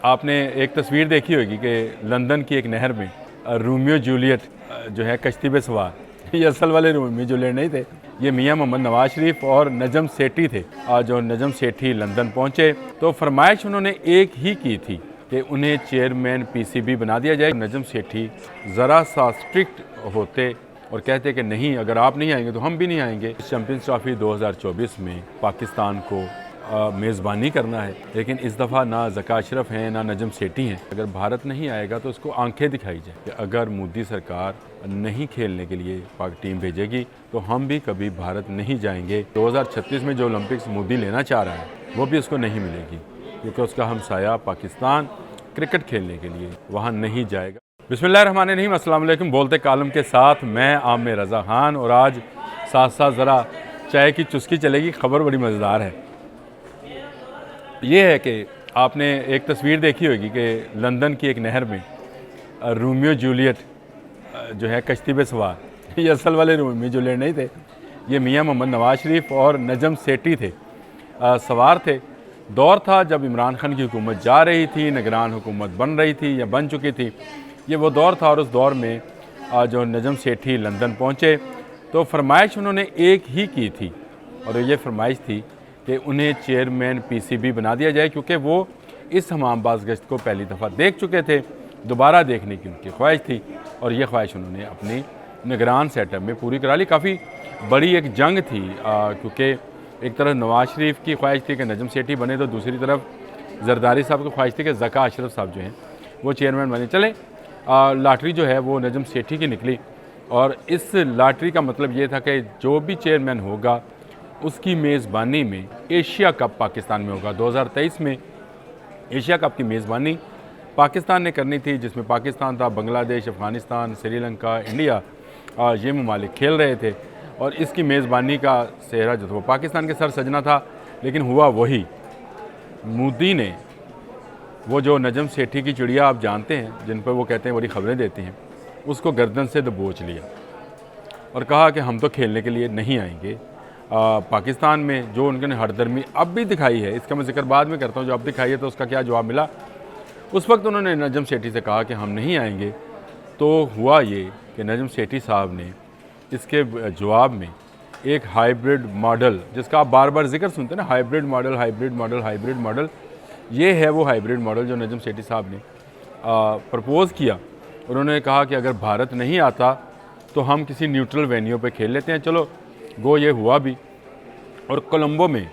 आपने एक तस्वीर देखी होगी कि लंदन की एक नहर में रोमियो जूलियट जो है कश्ती पे सवार ये असल वाले रोमियो जूलियट नहीं थे, ये मियां मोहम्मद नवाज शरीफ और नजम सेठी थे। जो नजम सेठी लंदन पहुंचे तो फरमाइश उन्होंने एक ही की थी कि उन्हें चेयरमैन पीसीबी बना दिया जाए। नजम सेठी ज़रा सा स्ट्रिक्ट होते और कहते कि नहीं, अगर आप नहीं आएंगे तो हम भी नहीं आएंगे। चैम्पियंस ट्रॉफी 2024 में पाकिस्तान को मेज़बानी करना है, लेकिन इस दफ़ा ना ज़का अशरफ हैं ना नजम सेठी हैं। अगर भारत नहीं आएगा तो उसको आंखें दिखाई जाए कि अगर मोदी सरकार नहीं खेलने के लिए पाक टीम भेजेगी तो हम भी कभी भारत नहीं जाएंगे। 2036 में जो ओलंपिक्स मोदी लेना चाह रहा है वो भी उसको नहीं मिलेगी, क्योंकि उसका हमसाया पाकिस्तान क्रिकेट खेलने के लिए वहाँ नहीं जाएगा। बिस्मिल्लाहिर्रहमानिर्रहीम, अस्सलाम वालेकुम। बोलते कालम के साथ मैं आमिर रज़ा खान, और आज साथ साथ ज़रा चाय की चुस्की चलेगी। खबर बड़ी मज़ेदार है। ये है कि आपने एक तस्वीर देखी होगी कि लंदन की एक नहर में रोमियो जूलियट जो है कश्ती पे सवार ये असल वाले रोमियो जूलियट नहीं थे, ये मियां मोहम्मद नवाज शरीफ और नजम सेठी थे। सवार थे। दौर था जब इमरान खान की हुकूमत जा रही थी, निगरान हुकूमत बन रही थी या बन चुकी थी, ये वो दौर था। और उस दौर में जो नजम सेठी लंदन पहुँचे तो फरमाइश उन्होंने एक ही की थी, और ये फरमाइश थी कि उन्हें चेयरमैन पीसीबी बना दिया जाए, क्योंकि वो इस हमामबाज गश्त को पहली दफ़ा देख चुके थे, दोबारा देखने की उनकी ख्वाहिश थी, और ये ख्वाहिश उन्होंने अपनी निगरान सेटअप में पूरी करा ली। काफ़ी बड़ी एक जंग थी, क्योंकि एक तरफ नवाज शरीफ की ख्वाहिश थी कि नजम सेठी बने, तो दूसरी तरफ जरदारी साहब की ख्वाहिश थी कि ज़का अशरफ साहब जो हैं वो चेयरमैन बने। चले लॉटरी जो है वो नजम सेठी की निकली, और इस लॉटरी का मतलब ये था कि जो भी चेयरमैन होगा उसकी मेज़बानी में एशिया कप पाकिस्तान में होगा। 2023 में एशिया कप की मेज़बानी पाकिस्तान ने करनी थी, जिसमें पाकिस्तान था, बांग्लादेश, अफ़गानिस्तान, श्रीलंका, इंडिया, ये ममालिक खेल रहे थे। और इसकी मेज़बानी का सेहरा जो था वो पाकिस्तान के सर सजना था। लेकिन हुआ वही, मोदी ने वो जो नजम सेठी की चिड़िया आप जानते हैं जिन पर वो कहते हैं बड़ी खबरें देती हैं, उसको गर्दन से दबोच लिया और कहा कि हम तो खेलने के लिए नहीं आएंगे। पाकिस्तान में जो उन्होंने हरदर्मी अब भी दिखाई है, इसका मैं जिक्र बाद में करता हूँ, जो अब दिखाई है तो उसका क्या जवाब मिला। उस वक्त उन्होंने नजम सेठी से कहा कि हम नहीं आएंगे, तो हुआ ये कि नजम सेठी साहब ने इसके जवाब में एक हाइब्रिड मॉडल, जिसका आप बार बार जिक्र सुनते हैं ना, hybrid model, hybrid model, hybrid model, ये है वो हाइब्रिड मॉडल जो नजम सेठी साहब ने प्रपोज़ किया। उन्होंने कहा कि अगर भारत नहीं आता तो हम किसी न्यूट्रल वेन्यू पे खेल लेते हैं। चलो गो ये हुआ भी, और कोलंबो में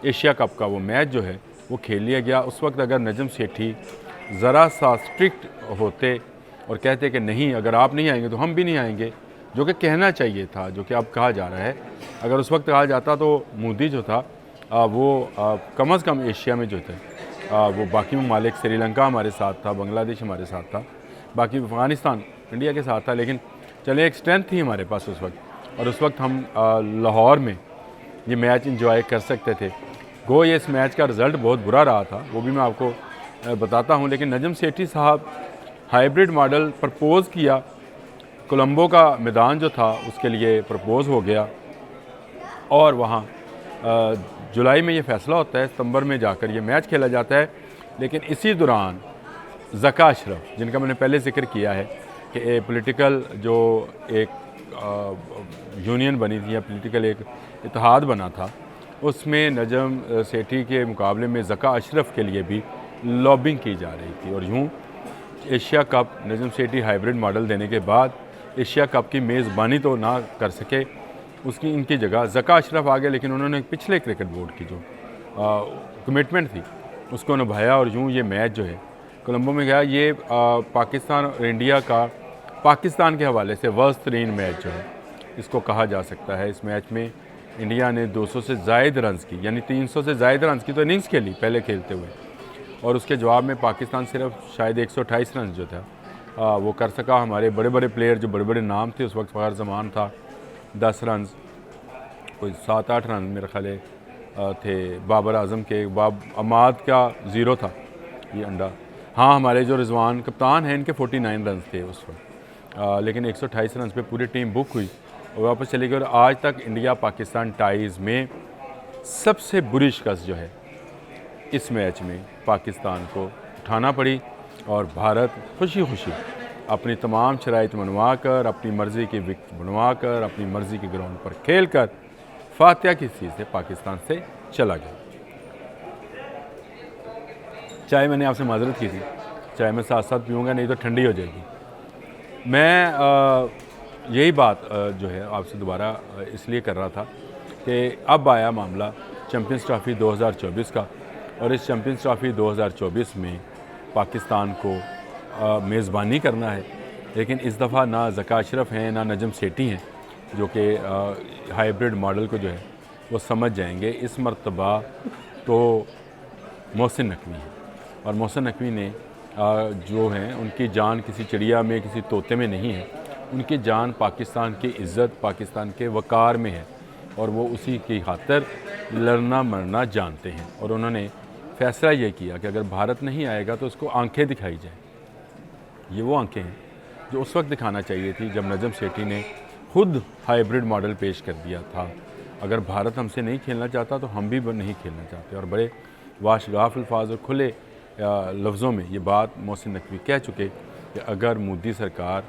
एशिया कप का वो मैच जो है वो खेल लिया गया। उस वक्त अगर नजम सेठी ज़रा सा स्ट्रिक्ट होते और कहते कि नहीं, अगर आप नहीं आएंगे तो हम भी नहीं आएंगे, जो कि कहना चाहिए था, जो कि अब कहा जा रहा है, अगर उस वक्त कहा जाता तो मोदी जो था वो कम अज़ कम एशिया में जो थे वो बाकी ममालिक, श्रीलंका हमारे साथ था, बांग्लादेश हमारे साथ था, बाकी अफ़गानिस्तान इंडिया के साथ था। लेकिन चले एक स्ट्रेंथ थी हमारे पास उस वक्त, और उस वक्त हम लाहौर में ये मैच इंजॉय कर सकते थे। गो ये इस मैच का रिज़ल्ट बहुत बुरा रहा था, वो भी मैं आपको बताता हूँ। लेकिन नजम सेठी साहब हाइब्रिड मॉडल प्रपोज़ किया, कोलंबो का मैदान जो था उसके लिए प्रपोज़ हो गया, और वहाँ जुलाई में ये फ़ैसला होता है, सितंबर में जाकर ये मैच खेला जाता है। लेकिन इसी दौरान ज़का अशरफ, जिनका मैंने पहले जिक्र किया है कि पॉलिटिकल जो एक यूनियन बनी थी या पॉलिटिकल एक इत्तेहाद बना था, उसमें नजम सेठी के मुकाबले में ज़का अशरफ के लिए भी लॉबिंग की जा रही थी। और यूँ Asia cup Najam Sethi hybrid model देने के बाद एशिया कप की मेज़बानी तो ना कर सके, उसकी इनकी जगह ज़का अशरफ आ गए। लेकिन उन्होंने पिछले क्रिकेट बोर्ड की जो कमिटमेंट थी उसको निभाया, और यूँ ये मैच जो है कोलंबो में गया। ये पाकिस्तान और इंडिया का पाकिस्तान के हवाले से वर्स्ट तरीन मैच जो है इसको कहा जा सकता है। इस मैच में इंडिया ने 200 से ज़ायद रन्स की, यानी 300 से ज़ायद रन्स की तो इनिंग्स खेली पहले खेलते हुए, और उसके जवाब में पाकिस्तान सिर्फ शायद 128 रन जो था वो कर सका। हमारे बड़े बड़े प्लेयर जो बड़े बड़े नाम थे उस वक्त, फ़खर ज़मान था 10 रन, कोई 7-8 रन मेरे ख्याल थे बाबर आज़म के, अमाद का 0 था ये अंडा। हाँ, हमारे जो रिजवान कप्तान हैं इनके 49 रन थे उस वक्त, लेकिन 128 रन पे पूरी टीम बुक हुई और वापस चली गई। और आज तक इंडिया पाकिस्तान टाइज़ में सबसे बुरी शिकस्त जो है इस मैच में पाकिस्तान को उठाना पड़ी और भारत खुशी खुशी अपनी तमाम शराइत मनवा कर, अपनी मर्ज़ी की विकेट बनवा कर, अपनी मर्ज़ी के ग्राउंड पर खेल कर फातिहा की चीज़ से पाकिस्तान से चला गया। चाय मैंने आपसे माजरत की थी, चाय मैं साथ साथ पीऊँगा नहीं तो ठंडी हो जाएगी। मैं यही बात जो है आपसे दोबारा इसलिए कर रहा था कि अब आया मामला चैम्पियंस ट्रॉफ़ी 2024 का, और इस चैम्पियंस ट्रॉफ़ी 2024 में पाकिस्तान को मेज़बानी करना है। लेकिन इस दफ़ा ना ज़का अशरफ हैं ना नजम सेठी हैं जो कि हाइब्रिड मॉडल को जो है वो समझ जाएंगे। इस मरतबा तो मोहसिन नकवी हैं, और मोहसिन नकवी ने जो हैं उनकी जान किसी चिड़िया में, किसी तोते में नहीं है। उनकी जान पाकिस्तान की इज़्ज़त, पाकिस्तान के वक़ार में है, और वो उसी की खातिर लड़ना मरना जानते हैं। और उन्होंने फ़ैसला ये किया कि अगर भारत नहीं आएगा तो उसको आंखें दिखाई जाएँ। ये वो आंखें हैं जो उस वक्त दिखाना चाहिए थी जब नजम सेठी ने खुद हाइब्रिड मॉडल पेश कर दिया था। अगर भारत हमसे नहीं खेलना चाहता तो हम भी नहीं खेलना चाहते। और बड़े वाशगाफ अल्फाज और खुले लफ्ज़ों में ये बात मोहसिन नकवी कह चुके कि अगर मोदी सरकार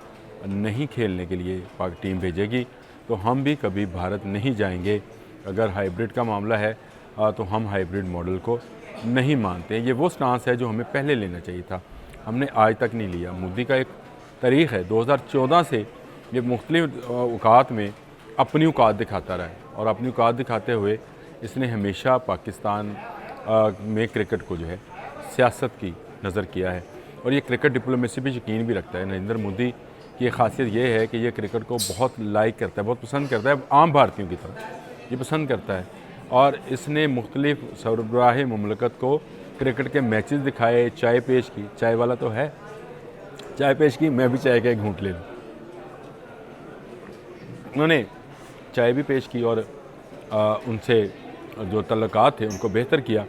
नहीं खेलने के लिए पाक टीम भेजेगी तो हम भी कभी भारत नहीं जाएंगे। अगर हाइब्रिड का मामला है तो हम हाइब्रिड मॉडल को नहीं मानते। ये वो स्टांस है जो हमें पहले लेना चाहिए था, हमने आज तक नहीं लिया। मोदी का एक तारीख़ है 2014 से ये मुख्तलिफ औकात में अपनी औकात दिखाता रहा है, और अपनी औकात दिखाते हुए इसने हमेशा पाकिस्तान में क्रिकेट को जो है सियासत की नज़र किया है। और ये क्रिकेट डिप्लोमेसी पे यकीन भी रखता है। नरेंद्र मोदी की खासियत ये है कि ये क्रिकेट को बहुत लाइक करता है, बहुत पसंद करता है, आम भारतीयों की तरह ये पसंद करता है। और इसने मुख्तलिफ सरबराह मुमलकत को क्रिकेट के मैचेस दिखाए, चाय पेश की, चाय वाला तो है, चाय पेश की, मैं भी चाय का एक घूंट ले लूँ। उन्होंने चाय भी पेश की और उनसे जो तल्लुकात थे उनको बेहतर किया।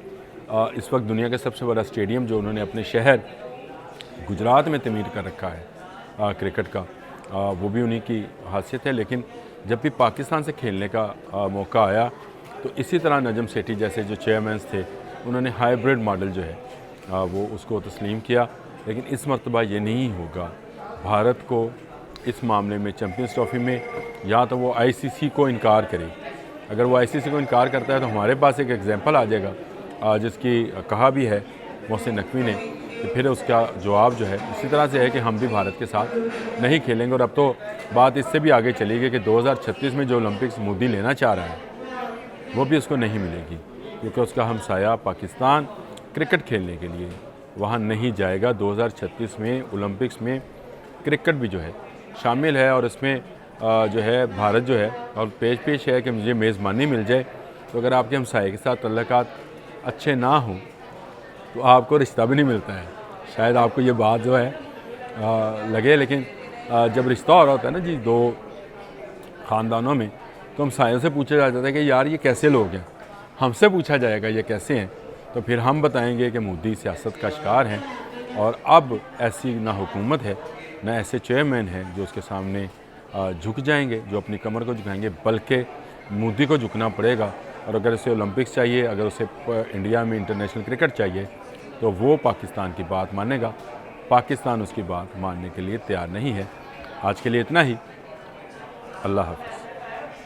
इस वक्त दुनिया का सबसे बड़ा स्टेडियम जो उन्होंने अपने शहर गुजरात में तमीर कर रखा है क्रिकेट का, वो भी उन्हीं की हासियत है। लेकिन जब भी पाकिस्तान से खेलने का मौका आया तो इसी तरह नजम सेठी जैसे जो चेयरमैन थे उन्होंने हाइब्रिड मॉडल जो है वो उसको तस्लीम किया। लेकिन इस मरतबा ये नहीं होगा। भारत को इस मामले में चैम्पियंस ट्रॉफ़ी में या तो वो आईसीसी को इनकार करे, अगर वो आईसीसी को इनकार करता है तो हमारे पास एक एग्जांपल आ जाएगा जिसकी कहा भी है मोहसिन नकवी ने कि फिर उसका जवाब जो है इसी तरह से है कि हम भी भारत के साथ नहीं खेलेंगे। और अब तो बात इससे भी आगे चली गई कि 2036 में जो ओलंपिक्स मोदी लेना चाह रहा है वो भी उसको नहीं मिलेगी, क्योंकि उसका हमसाया पाकिस्तान क्रिकेट खेलने के लिए वहाँ नहीं जाएगा। 2036 में ओलंपिक्स में क्रिकेट भी जो है शामिल है, और इसमें जो है भारत जो है और पेश है कि मुझे मेज़बानी मिल जाए। तो अगर आपके हमसाये के साथ तल्लुकात अच्छे ना हों तो आपको रिश्ता भी नहीं मिलता है। शायद आपको ये बात जो है लगे, लेकिन जब रिश्ता हो रहा होता है ना जी दो ख़ानदानों में, तो हमसायों से पूछा जाता है कि यार ये कैसे लोग हैं, हमसे पूछा जाएगा ये कैसे हैं, तो फिर हम बताएंगे कि मोदी सियासत का शिकार हैं। और अब ऐसी ना हुकूमत है ना ऐसे चेयरमैन हैं जो उसके सामने झुक जाएंगे, जो अपनी कमर को झुकाएंगे, बल्कि मोदी को झुकना पड़ेगा। और अगर उसे ओलंपिक्स चाहिए, अगर उसे इंडिया में इंटरनेशनल क्रिकेट चाहिए तो वो पाकिस्तान की बात मानेगा। पाकिस्तान उसकी बात मानने के लिए तैयार नहीं है। आज के लिए इतना ही। अल्लाह हाफ़िज़।